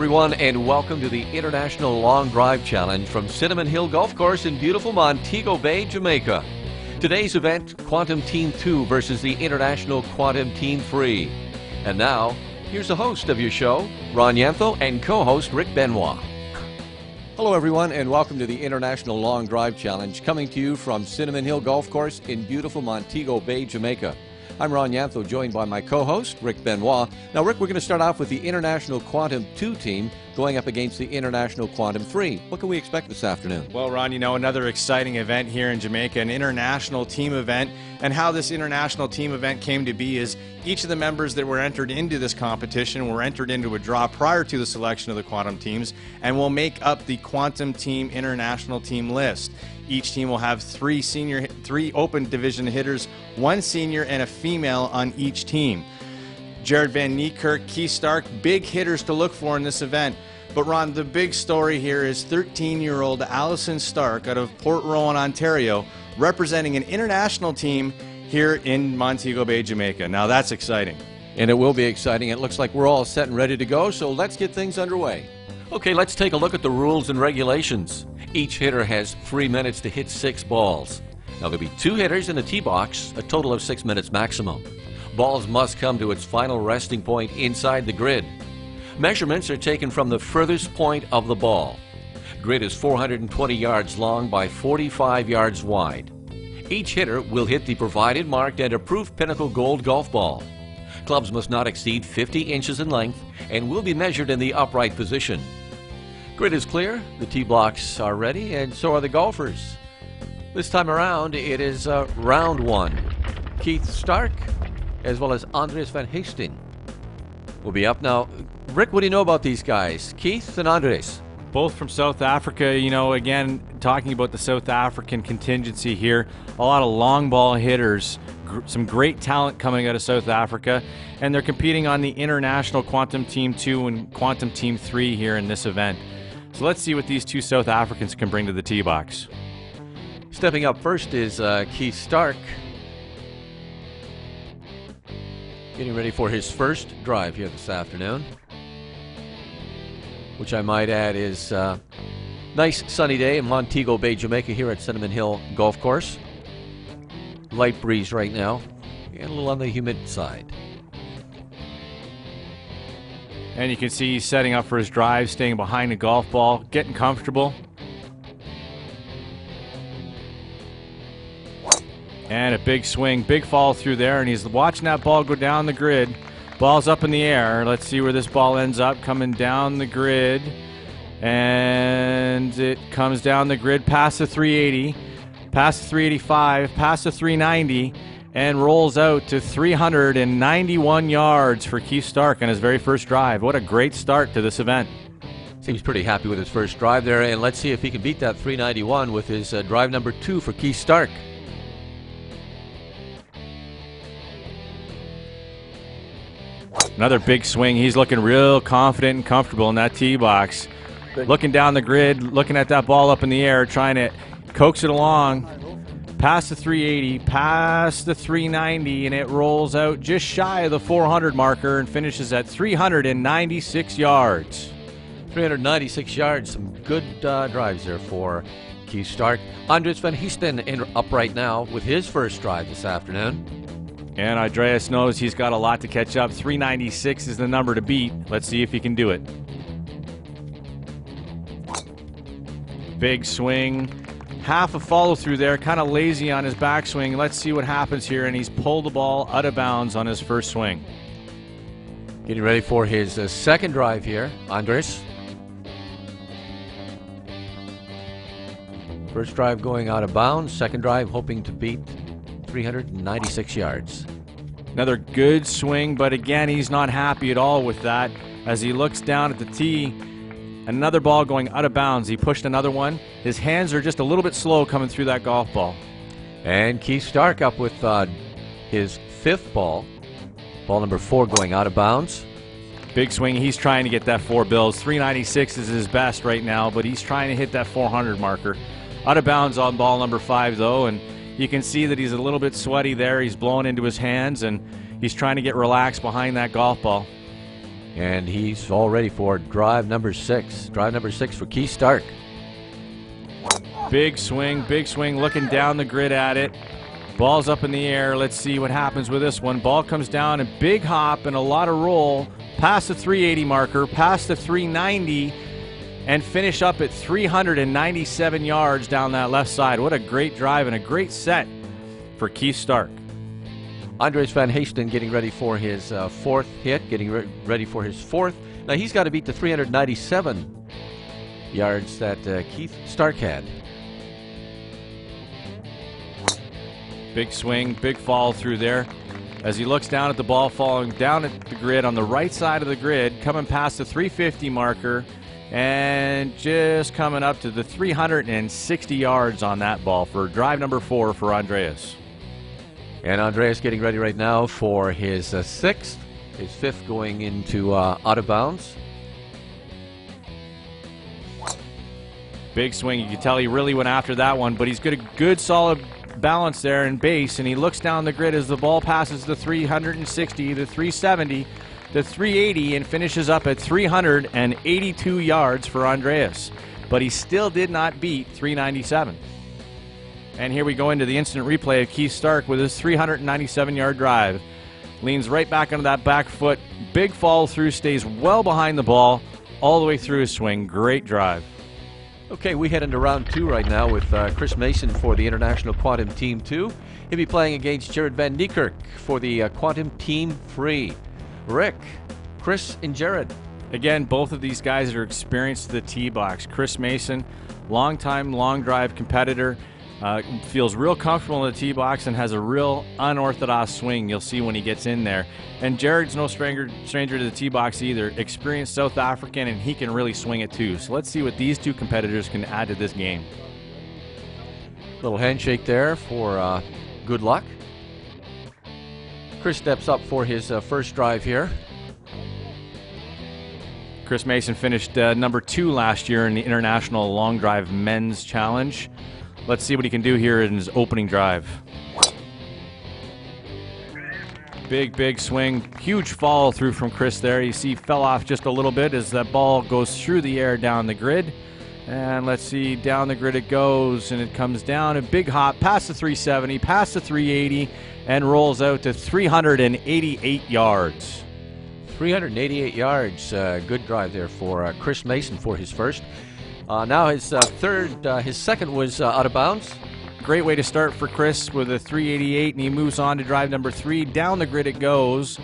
everyone, and welcome to the International Long Drive Challenge from Cinnamon Hill Golf Course in beautiful Montego Bay, Jamaica. Today's event, Quantum Team 2 versus the International Quantum Team 3. And now, here's the host of your show, Ron Yantho, and co-host Rick Benoit. Hello everyone, and welcome to the International Long Drive Challenge, coming to you from Cinnamon Hill Golf Course in beautiful Montego Bay, Jamaica. I'm Ron Yantho, joined by my co-host, Rick Benoit. Now, Rick, we're going to start off with the International Quantum 2 team going up against the International Quantum 3. What can we expect this afternoon? Well, Ron, another exciting event here in Jamaica, an international team event. And how this international team event came to be is each of the members that were entered into this competition were entered into a draw prior to the selection of the quantum teams, and will make up the quantum team international team list. Each team will have three open division hitters, one senior and a female on each team. Jared Van Niekerk, Keith Stark, big hitters to look for in this event. But Ron, the big story here is 13-year-old Allison Stark out of Port Rowan, Ontario, representing an international team here in Montego Bay, Jamaica. Now that's exciting. And it will be exciting. It looks like we're all set and ready to go, so let's get things underway. Okay, let's take a look at the rules and regulations. Each hitter has 3 minutes to hit 6 balls. Now there'll be 2 hitters in the tee box, a total of 6 minutes maximum. Balls must come to its final resting point inside the grid. Measurements are taken from the furthest point of the ball. Grid is 420 yards long by 45 yards wide. Each hitter will hit the provided, marked, and approved Pinnacle Gold golf ball. Clubs must not exceed 50 inches in length and will be measured in the upright position. Grid is clear, the tee blocks are ready, and so are the golfers. This time around, it is round 1. Keith Stark, as well as Andres Van Heesten, will be up. Now, Rick, what do you know about these guys, Keith and Andres? Both from South Africa. Again, talking about the South African contingency here, a lot of long ball hitters, some great talent coming out of South Africa, and they're competing on the International Quantum Team 2 and Quantum Team 3 here in this event. So let's see what these two South Africans can bring to the tee box. Stepping up first is Keith Stark, getting ready for his first drive here this afternoon, which I might add is a nice sunny day in Montego Bay, Jamaica, here at Cinnamon Hill Golf Course. Light breeze right now, and a little on the humid side. And you can see he's setting up for his drive, staying behind the golf ball, getting comfortable. And a big swing, big follow through there, and he's watching that ball go down the grid. Ball's up in the air. Let's see where this ball ends up, coming down the grid. And it comes down the grid past the 380, past the 385, past the 390, and rolls out to 391 yards for Keith Stark on his very first drive. What a great start to this event. Seems pretty happy with his first drive there, and let's see if he can beat that 391 with his drive number 2 for Keith Stark. Another big swing. He's looking real confident and comfortable in that tee box. Looking down the grid, looking at that ball up in the air, trying to coax it along. Past the 380, past the 390, and it rolls out just shy of the 400 marker and finishes at 396 yards. 396 yards, some good drives there for Keith Stark. Andres Van Heesten up right now with his first drive this afternoon. And Andreas knows he's got a lot to catch up. 396 is the number to beat. Let's see if he can do it. Big swing. Half a follow through there, kind of lazy on his backswing. Let's see what happens here, and he's pulled the ball out of bounds on his first swing. Getting ready for his second drive here, Andres. First drive going out of bounds, second drive hoping to beat 396 yards. Another good swing, but again, he's not happy at all with that. As he looks down at the tee, another ball going out of bounds. He pushed another one. His hands are just a little bit slow coming through that golf ball. And Keith Stark up with his 5th ball. Ball number 4 going out of bounds. Big swing. He's trying to get that 4 bills. 396 is his best right now, but he's trying to hit that 400 marker. Out of bounds on ball number 5, though, and you can see that he's a little bit sweaty there. He's blowing into his hands, and he's trying to get relaxed behind that golf ball. And he's all ready for drive number 6. Drive number 6 for Keith Stark. Big swing, looking down the grid at it. Ball's up in the air. Let's see what happens with this one. Ball comes down, a big hop and a lot of roll. Past the 380 marker, past the 390, and finish up at 397 yards down that left side. What a great drive and a great set for Keith Stark. Andres Van Heesten getting ready for his 4th hit, getting ready for his 4th. Now he's got to beat the 397 yards that Keith Stark had. Big swing, big follow through there. As he looks down at the ball, falling down at the grid on the right side of the grid, coming past the 350 marker, and just coming up to the 360 yards on that ball for drive number 4 for Andreas. And Andreas getting ready right now for his 6th, his 5th going into out of bounds. Big swing. You can tell he really went after that one, but he's got a good solid balance there in base, and he looks down the grid as the ball passes the 360, the 370, the 380, and finishes up at 382 yards for Andreas. But he still did not beat 397. And here we go into the instant replay of Keith Stark with his 397-yard drive. Leans right back onto that back foot. Big follow through, stays well behind the ball all the way through his swing. Great drive. Okay, we head into round 2 right now with Chris Mason for the International Quantum Team 2. He'll be playing against Jared Van Niekerk for the Quantum Team 3. Rick, Chris, and Jared. Again, both of these guys are experienced to the tee box. Chris Mason, long-time long drive competitor, feels real comfortable in the tee box and has a real unorthodox swing you'll see when he gets in there. And Jared's no stranger to the tee box either. Experienced South African, and he can really swing it too. So let's see what these two competitors can add to this game. Little handshake there for good luck. Chris steps up for his first drive here. Chris Mason finished number 2 last year in the International Long Drive Men's Challenge. Let's see what he can do here in his opening drive. Big swing. Huge follow through from Chris there. You see fell off just a little bit as that ball goes through the air down the grid. And let's see, down the grid it goes, and it comes down a big hop past the 370, past the 380, and rolls out to 388 yards. 388 yards. Good drive there for Chris Mason for his first. Now his second was out of bounds. Great way to start for Chris with a 388, and he moves on to drive number 3. Down the grid it goes,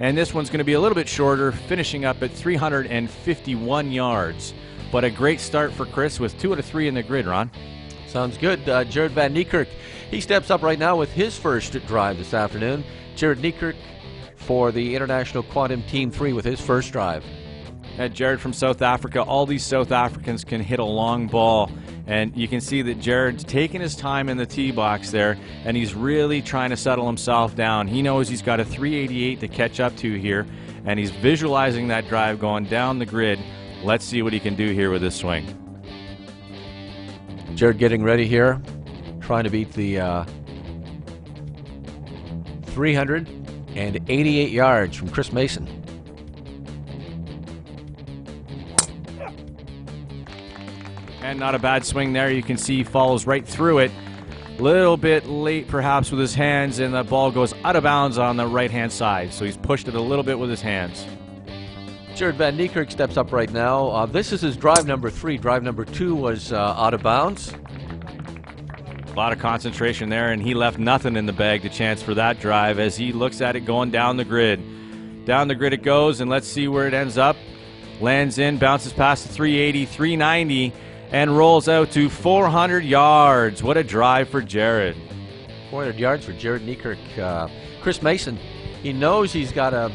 and this one's going to be a little bit shorter, finishing up at 351 yards. But a great start for Chris with 2 out of 3 in the grid, Ron. Sounds good. Jared Van Niekerk, he steps up right now with his first drive this afternoon. Jared Niekerk for the International Quantum Team 3 with his first drive. Jared from South Africa. All these South Africans can hit a long ball, and you can see that Jared's taking his time in the tee box there, and he's really trying to settle himself down. He knows he's got a 388 to catch up to here, and he's visualizing that drive going down the grid. Let's see what he can do here with this swing. Jared getting ready here, trying to beat the 388 yards from Chris Mason. And not a bad swing there. You can see he follows right through it. Little bit late perhaps with his hands, and the ball goes out of bounds on the right-hand side. So he's pushed it a little bit with his hands. Jared Van Niekerk steps up right now. This is his drive number 3. Drive number 2 was out of bounds. A lot of concentration there, and he left nothing in the bag to chance for that drive as he looks at it going down the grid. Down the grid it goes, and let's see where it ends up. Lands in, bounces past the 380, 390, and rolls out to 400 yards. What a drive for Jared. 400 yards for Jared Niekerk. Chris Mason, he knows he's got to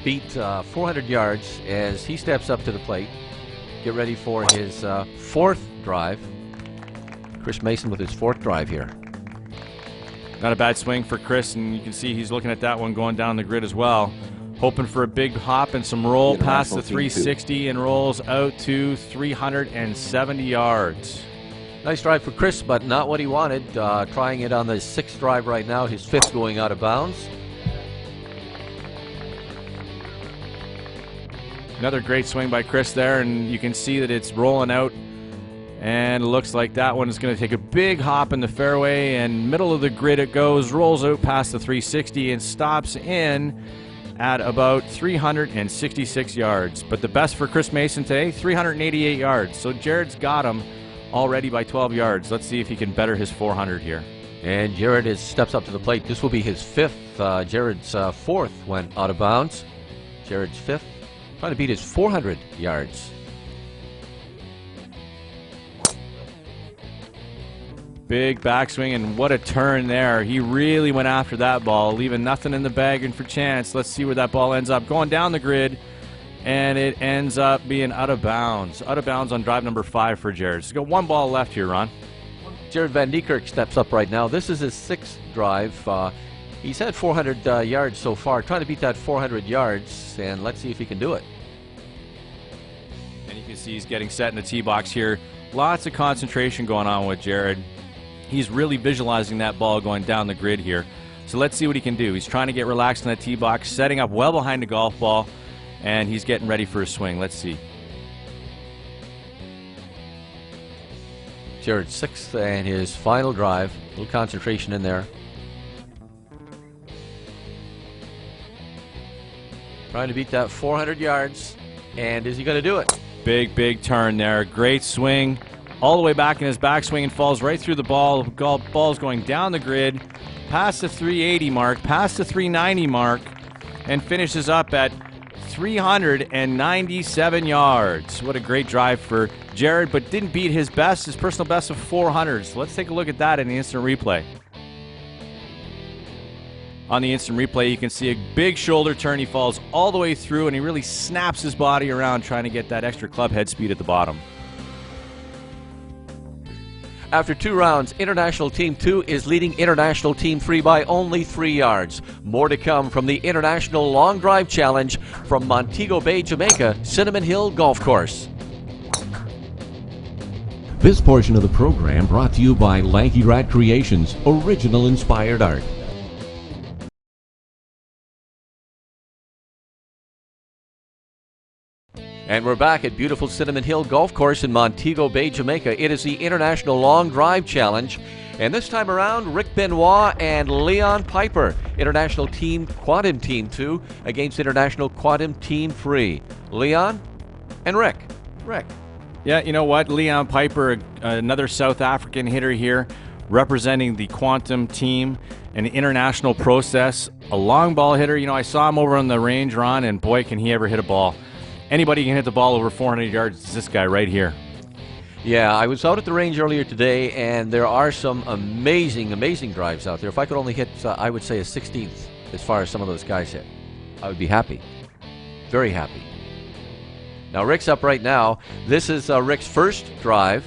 beat 400 yards as he steps up to the plate. Get ready for his 4th drive. Chris Mason with his 4th drive here. Not a bad swing for Chris, and you can see he's looking at that one going down the grid as well. Hoping for a big hop and some roll past the 360 and rolls out to 370 yards. Nice drive for Chris, but not what he wanted. Trying it on the 6th drive right now, his 5th going out of bounds. Another great swing by Chris there, and you can see that it's rolling out. And it looks like that one is going to take a big hop in the fairway, and middle of the grid it goes, rolls out past the 360 and stops in at about 366 yards. But the best for Chris Mason today, 388 yards. So Jared's got him already by 12 yards. Let's see if he can better his 400 here. And Jared steps up to the plate. This will be his fifth. Jared's fourth went out of bounds. Jared's fifth, trying to beat his 400 yards. Big backswing, and what a turn there. He really went after that ball, leaving nothing in the bag and for chance. Let's see where that ball ends up. Going down the grid, and it ends up being out of bounds. Out of bounds on drive number 5 for Jared. He's got one ball left here, Ron. Jared Van Niekerk steps up right now. This is his 6th drive. He's had 400 yards so far, trying to beat that 400 yards, and let's see if he can do it. And you can see he's getting set in the tee box here. Lots of concentration going on with Jared. He's really visualizing that ball going down the grid here. So let's see what he can do. He's trying to get relaxed in that tee box, setting up well behind the golf ball, and he's getting ready for a swing. Let's see. Jared's 6th and his final drive. A little concentration in there. Trying to beat that 400 yards. And is he going to do it? Big turn there. Great swing. All the way back in his backswing and falls right through the ball. Ball's going down the grid, past the 380 mark, past the 390 mark, and finishes up at 397 yards. What a great drive for Jared, but didn't beat his best, his personal best of 400. So let's take a look at that in the instant replay. On the instant replay, you can see a big shoulder turn. He falls all the way through, and he really snaps his body around trying to get that extra club head speed at the bottom. After 2 rounds, International Team 2 is leading International Team 3 by only 3 yards. More to come from the International Long Drive Challenge from Montego Bay, Jamaica, Cinnamon Hill Golf Course. This portion of the program brought to you by Lanky Rat Creations, original inspired art. And we're back at beautiful Cinnamon Hill Golf Course in Montego Bay, Jamaica. It is the International Long Drive Challenge. And this time around, Rick Benoit and Leon Piper, International Team Quantum Team 2 against International Quantum Team 3. Leon and Rick. Rick. Yeah, you know what? Leon Piper, another South African hitter here, representing the Quantum Team, an international process, a long ball hitter. You know, I saw him over on the range, Ron, and boy, can he ever hit a ball. Anybody can hit the ball over 400 yards. It's this guy right here. Yeah, I was out at the range earlier today, and there are some amazing drives out there. If I could only hit, I would say, a 16th as far as some of those guys hit, I would be happy. Very happy. Now, Rick's up right now. This is Rick's first drive.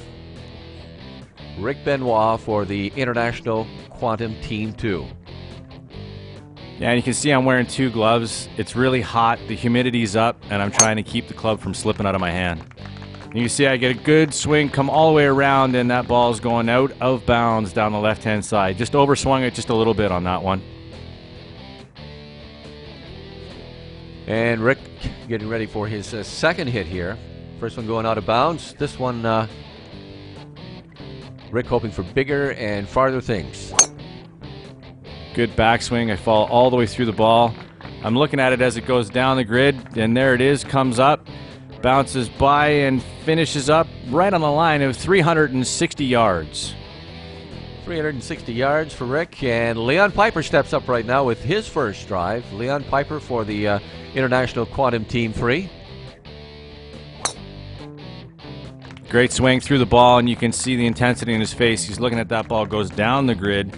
Rick Benoit for the International Quantum Team 2. Yeah, and you can see I'm wearing 2 gloves. It's really hot. The humidity's up, and I'm trying to keep the club from slipping out of my hand. And you can see I get a good swing, come all the way around, and that ball's going out of bounds down the left-hand side. Just overswung it just a little bit on that one. And Rick getting ready for his second hit here. First one going out of bounds. This one, Rick hoping for bigger and farther things. Good backswing. I fall all the way through the ball. I'm looking at it as it goes down the grid, and there it is, comes up, bounces by, and finishes up right on the line of 360 yards. 360 yards for Rick, and Leon Piper steps up right now with his first drive. Leon Piper for the International Quantum Team 3. Great swing through the ball, and you can see the intensity in his face. He's looking at that ball, goes down the grid,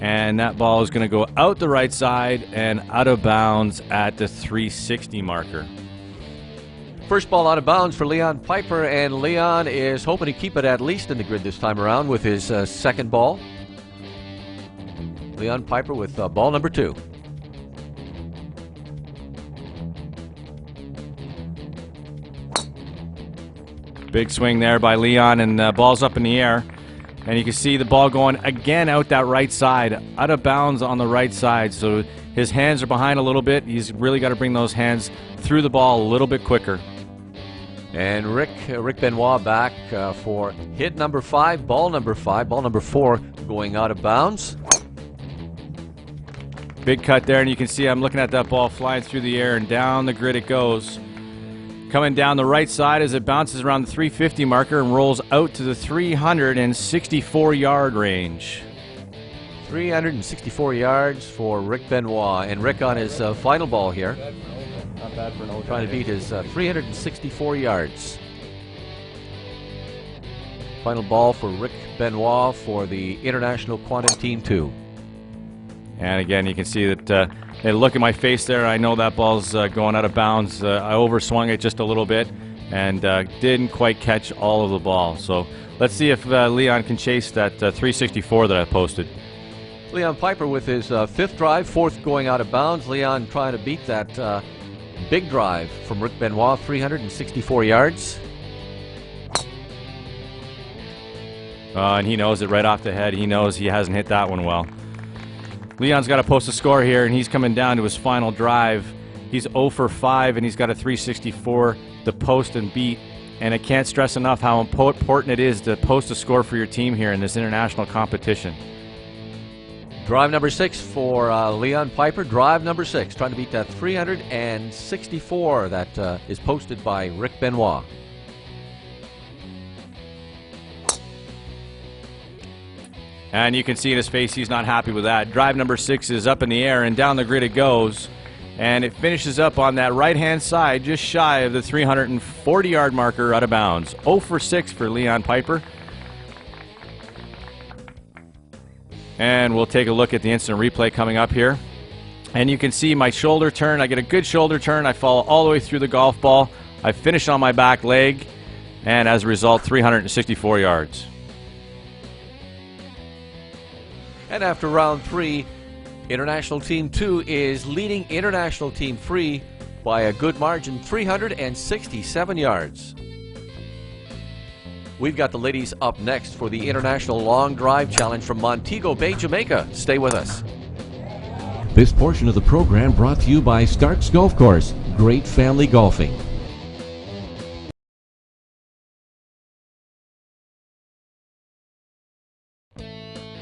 and that ball is going to go out the right side and out of bounds at the 360 marker. First ball out of bounds for Leon Piper, and Leon is hoping to keep it at least in the grid this time around with his second ball. Leon Piper with ball number 2. Big swing there by Leon, and the ball's up in the air. And you can see the ball going again out that right side, out of bounds on the right side. So his hands are behind a little bit. He's really got to bring those hands through the ball a little bit quicker. And Rick Benoit back for hit number 5, ball number 5, ball number 4 going out of bounds. Big cut there, and you can see I'm looking at that ball flying through the air, and down the grid it goes. Coming down the right side as it bounces around the 350 marker and rolls out to the 364-yard range. 364 yards for Rick Benoit. And Rick on his final ball here. Not bad for trying to beat his 364 yards. Final ball for Rick Benoit for the International Quantum Team 2. And again, you can see that hey, look at my face there. I know that ball's going out of bounds. I overswung it just a little bit and didn't quite catch all of the ball. So let's see if Leon can chase that 364 that I posted. Leon Piper with his 5th drive, 4th going out of bounds. Leon trying to beat that big drive from Rick Benoit, 364 yards. And he knows it right off the head. He knows he hasn't hit that one well. Leon's got to post a score here, and he's coming down to his final drive. He's 0 for 5, and he's got a 364 to post and beat. And I can't stress enough how important it is to post a score for your team here in this international competition. Drive number 6 for Leon Piper. Drive number 6, trying to beat that 364 that is posted by Rick Benoit. And you can see in his face he's not happy with that. Drive number 6 is up in the air, and down the grid it goes. And it finishes up on that right-hand side, just shy of the 340-yard marker out of bounds. 0 for 6 for Leon Piper. And we'll take a look at the instant replay coming up here. And you can see my shoulder turn. I get a good shoulder turn. I fall all the way through the golf ball. I finish on my back leg. And as a result, 364 yards. And after round 3, International Team 2 is leading International Team 3 by a good margin, 367 yards. We've got the ladies up next for the International Long Drive Challenge from Montego Bay, Jamaica. Stay with us. This portion of the program brought to you by Starks Golf Course. Great family golfing.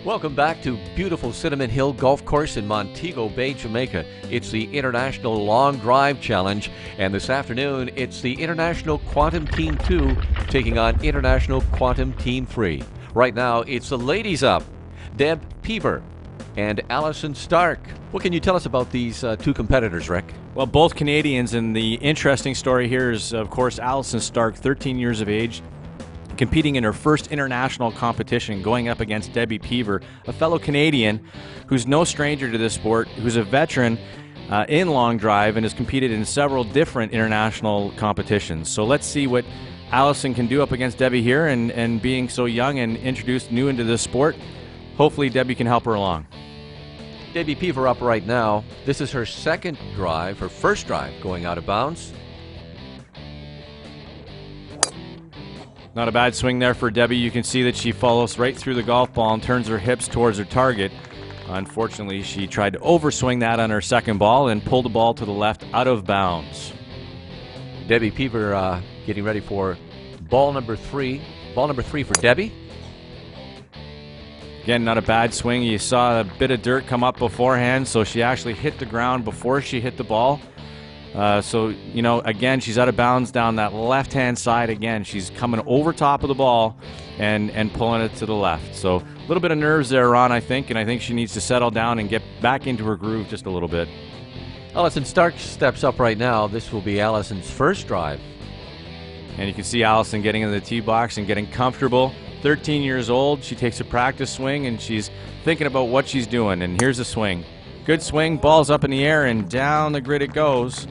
Welcome back to beautiful Cinnamon Hill Golf Course in Montego Bay, Jamaica. It's the International Long Drive Challenge, and this afternoon it's the International Quantum Team 2 taking on International Quantum Team 3. Right now it's the ladies up, Deb Peaver and Allison Stark. What can you tell us about these two competitors, Rick? Well, both Canadians, and the interesting story here is, of course, Allison Stark, 13 years of age, competing in her first international competition, going up against Debbie Peaver, a fellow Canadian who's no stranger to this sport, who's a veteran in long drive and has competed in several different international competitions. So let's see what Allison can do up against Debbie here, and being so young and introduced new into this sport, hopefully Debbie can help her along. Debbie Peaver up right now. This is her second drive, her first drive going out of bounds. Not a bad swing there for Debbie. You can see that she follows right through the golf ball and turns her hips towards her target. Unfortunately, she tried to overswing that on her second ball and pulled the ball to the left out of bounds. Debbie Peaver getting ready for ball number 3. Ball number 3 for Debbie. Again, not a bad swing. You saw a bit of dirt come up beforehand, so she actually hit the ground before she hit the ball. So, you know, again, she's out of bounds down that left-hand side. Again, she's coming over top of the ball and pulling it to the left. So a little bit of nerves there, Ron, I think, and I think she needs to settle down and get back into her groove just a little bit. Allison Stark steps up right now. This will be Allison's first drive. And you can see Allison getting in the tee box and getting comfortable. 13 years old. She takes a practice swing, and she's thinking about what she's doing. And here's the swing. Good swing, ball's up in the air, and down the grid it goes.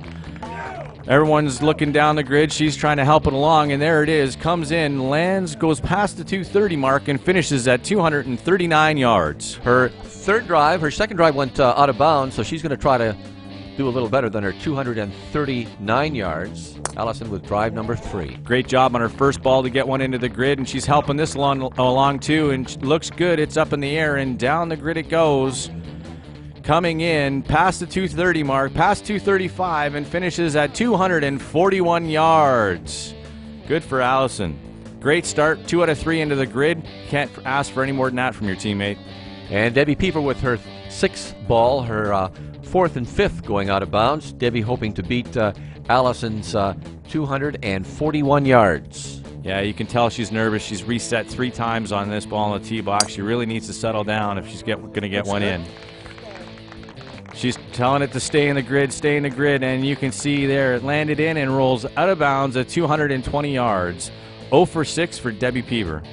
Everyone's looking down the grid. She's trying to help it along, and there it is. Comes in, lands, goes past the 230 mark, and finishes at 239 yards. Her third drive, her second drive went out of bounds, so she's going to try to do a little better than her 239 yards. Allison with drive number 3. Great job on her first ball to get one into the grid, and she's helping this along too, and looks good. It's up in the air, and down the grid it goes. Coming in past the 230 mark, past 235, and finishes at 241 yards. Good for Allison. Great start, 2 out of 3 into the grid. Can't ask for any more than that from your teammate. And Debbie Peeper with her 6th ball, her 4th and 5th going out of bounds. Debbie hoping to beat Allison's 241 yards. Yeah, you can tell she's nervous. She's reset 3 times on this ball in the tee box. She really needs to settle down if she's going to get one in. She's telling it to stay in the grid, and you can see there it landed in and rolls out of bounds at 220 yards. 0 for 6 for Debbie Peever.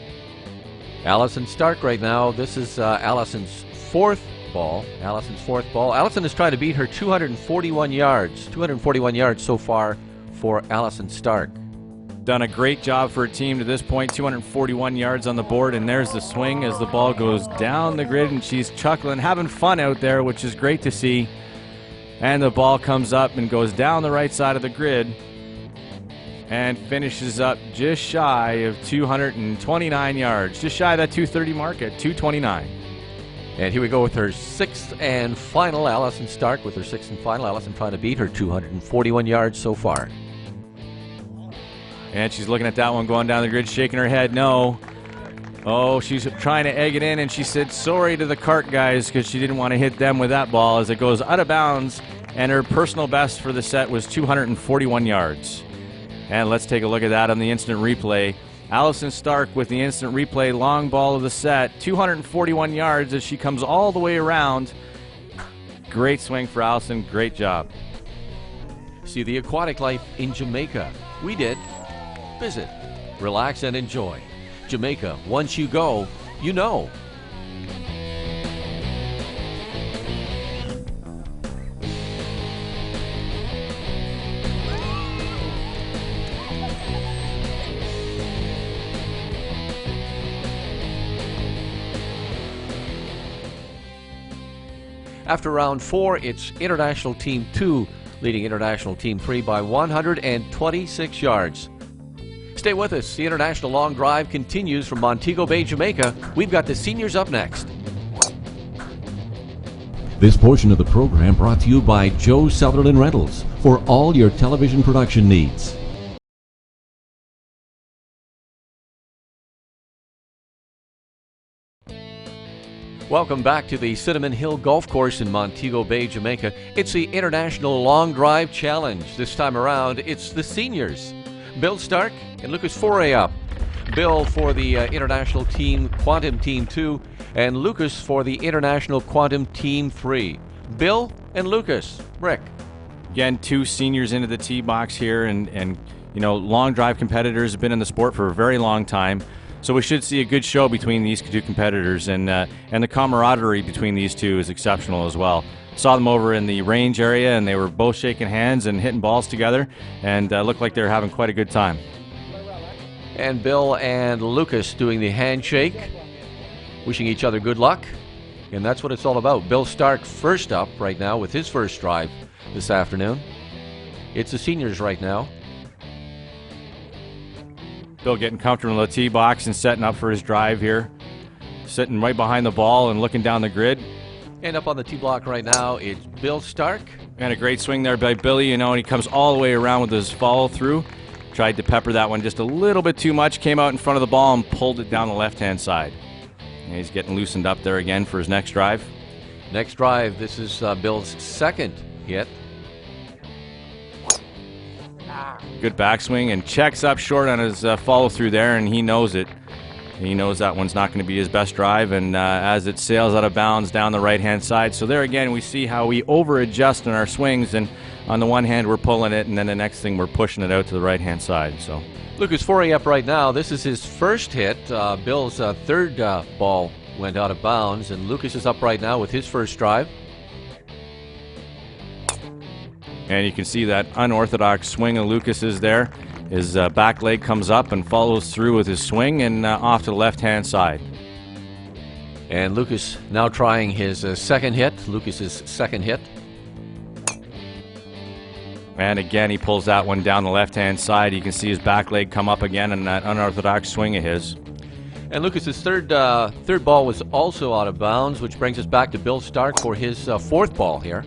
Allison Stark right now. This is Allison's 4th ball. Allison is trying to beat her 241 yards. 241 yards so far for Allison Stark. Done a great job for a team to this point. 241 yards on the board, and there's the swing as the ball goes down the grid, and she's chuckling, having fun out there, which is great to see. And the ball comes up and goes down the right side of the grid and finishes up just shy of 229 yards, just shy of that 230 mark at 229. And here we go with her 6th and final. Allison Stark with her 6th and final. Allison trying to beat her 241 yards so far. And she's looking at that one going down the grid, shaking her head no. Oh, she's trying to egg it in, and she said sorry to the cart guys because she didn't want to hit them with that ball as it goes out of bounds, and her personal best for the set was 241 yards. And let's take a look at that on the instant replay. Allison Stark with the instant replay long ball of the set, 241 yards as she comes all the way around. Great swing for Allison, great job. See the aquatic life in Jamaica. We did. Visit, relax, and enjoy. Jamaica, once you go, you know. After round 4, it's International Team 2 leading International Team 3 by 126 yards. Stay with us. The International Long Drive continues from Montego Bay, Jamaica. We've got the seniors up next. This portion of the program brought to you by Joe Sutherland Rentals for all your television production needs. Welcome back to the Cinnamon Hill Golf Course in Montego Bay, Jamaica. It's the International Long Drive Challenge. This time around, it's the seniors. Bill Stark and Lucas Foray up. Bill for the International Team Quantum Team 2 and Lucas for the International Quantum Team 3. Bill and Lucas. Rick. Again, 2 seniors into the tee box here, and you know, long drive competitors have been in the sport for a very long time. So we should see a good show between these 2 competitors, and the camaraderie between these 2 is exceptional as well. Saw them over in the range area, and they were both shaking hands and hitting balls together, and looked like they were having quite a good time. And Bill and Lucas doing the handshake, wishing each other good luck, and that's what it's all about. Bill Stark first up right now with his first drive this afternoon. It's the seniors right now. Bill getting comfortable in the tee box and setting up for his drive here. Sitting right behind the ball and looking down the grid. And up on the tee block right now, it's Bill Stark. And a great swing there by Billy, you know, and he comes all the way around with his follow-through. Tried to pepper that one just a little bit too much, came out in front of the ball and pulled it down the left-hand side. And he's getting loosened up there again for his next drive. Next drive, this is Bill's second hit. Good backswing, and checks up short on his follow-through there, and he knows it. He knows that one's not going to be his best drive, and as it sails out of bounds down the right-hand side. So there again, we see how we over-adjust in our swings, and on the one hand, we're pulling it, and then the next thing, we're pushing it out to the right-hand side. So Lucas Foray up right now. This is his first hit. Bill's third ball went out of bounds, and Lucas is up right now with his first drive. And you can see that unorthodox swing of Lucas's there. His back leg comes up and follows through with his swing and off to the left-hand side. And Lucas now trying his second hit. Lucas's second hit. And again, he pulls that one down the left-hand side. You can see his back leg come up again in that unorthodox swing of his. And Lucas's third ball was also out of bounds, which brings us back to Bill Stark for his fourth ball here.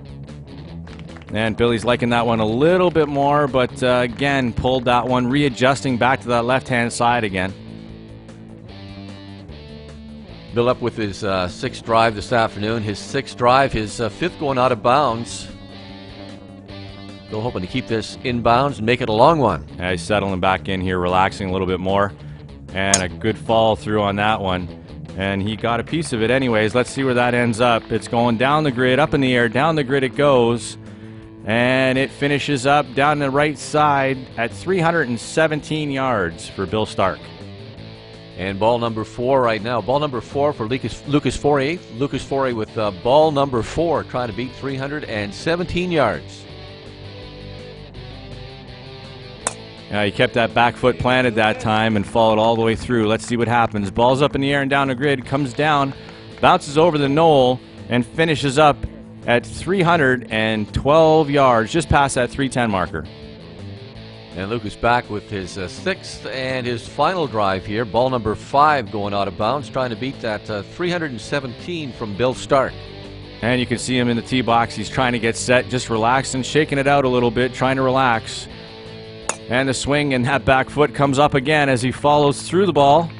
And Billy's liking that one a little bit more, but again, pulled that one, readjusting back to that left-hand side again. Bill up with his sixth drive this afternoon. His sixth drive, his fifth going out of bounds. Bill hoping to keep this in bounds and make it a long one. Yeah, he's settling back in here, relaxing a little bit more. And a good follow through on that one. And he got a piece of it anyways. Let's see where that ends up. It's going down the grid, up in the air, down the grid it goes. And it finishes up down the right side at 317 yards for Bill Stark. And ball number 4 right now. Ball number 4 for Lucas Foray. Lucas Foray with ball number 4, trying to beat 317 yards. He kept that back foot planted that time and followed all the way through. Let's see what happens. Ball's up in the air and down the grid, comes down, bounces over the knoll, and finishes up at 312 yards, just past that 310 marker. And Lucas back with his sixth and his final drive here. Ball number 5 going out of bounds, trying to beat that 317 from Bill Stark. And you can see him in the tee box. He's trying to get set, just relaxing, shaking it out a little bit, trying to relax. And the swing and that back foot comes up again as he follows through the ball.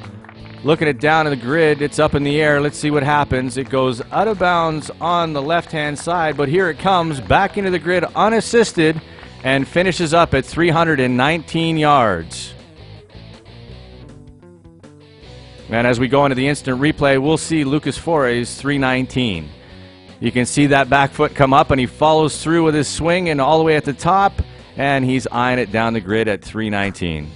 Looking it down in the grid, it's up in the air. Let's see what happens. It goes out of bounds on the left-hand side, but here it comes back into the grid unassisted and finishes up at 319 yards. And as we go into the instant replay, we'll see Lucas Foray's 319. You can see that back foot come up, and he follows through with his swing and all the way at the top, and he's eyeing it down the grid at 319.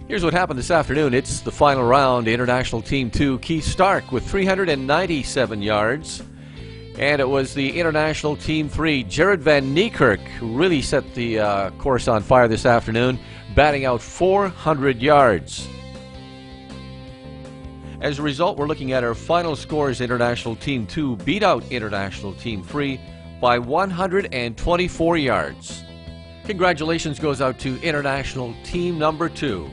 Here's what happened this afternoon. It's the final round. International Team 2, Keith Stark with 397 yards. And it was the International Team 3, Jared Van Niekerk, who really set the course on fire this afternoon, batting out 400 yards. As a result, we're looking at our final scores. International Team 2 beat out International Team 3 by 124 yards. Congratulations goes out to International Team number 2.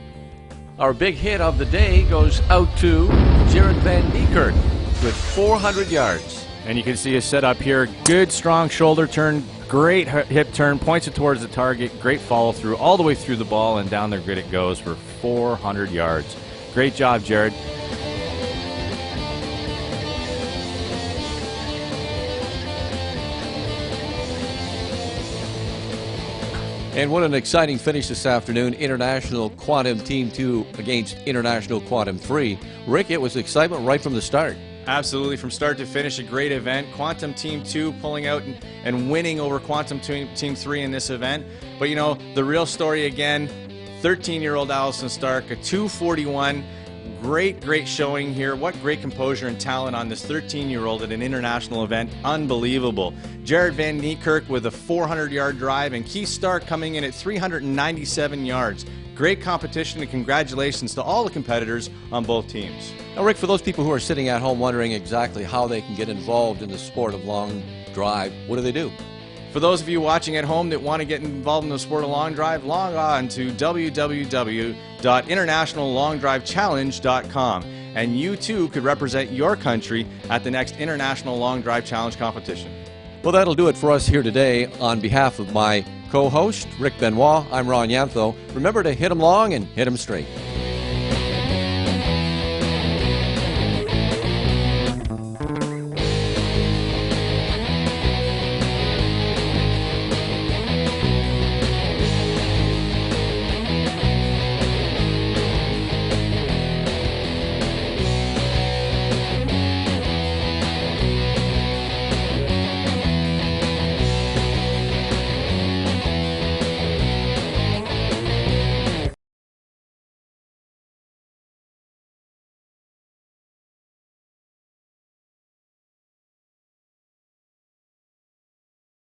Our big hit of the day goes out to Jared Van Niekerk with 400 yards. And you can see his setup here. Good, strong shoulder turn, great hip turn, points it towards the target, great follow through all the way through the ball, and down the grid it goes for 400 yards. Great job, Jared. And what an exciting finish this afternoon. International Quantum Team 2 against International Quantum 3. Rick, it was excitement right from the start. Absolutely, from start to finish, a great event. Quantum Team 2 pulling out and winning over Quantum Team 3 in this event. But, you know, the real story again, 13-year-old Allison Stark, a 241. Great showing here. What great composure and talent on this 13-year-old at an international event. Unbelievable. Jared Van Niekerk with a 400-yard drive, and Keith Stark coming in at 397 yards. Great competition, and congratulations to all the competitors on both teams. Now, Rick, for those people who are sitting at home wondering exactly how they can get involved in the sport of long drive, what do they do? For those of you watching at home that want to get involved in the sport of long drive, log on to www.internationallongdrivechallenge.com, and you too could represent your country at the next International Long Drive Challenge competition. Well, that'll do it for us here today. On behalf of my co-host, Rick Benoit, I'm Ron Yantho. Remember to hit 'em long and hit 'em straight.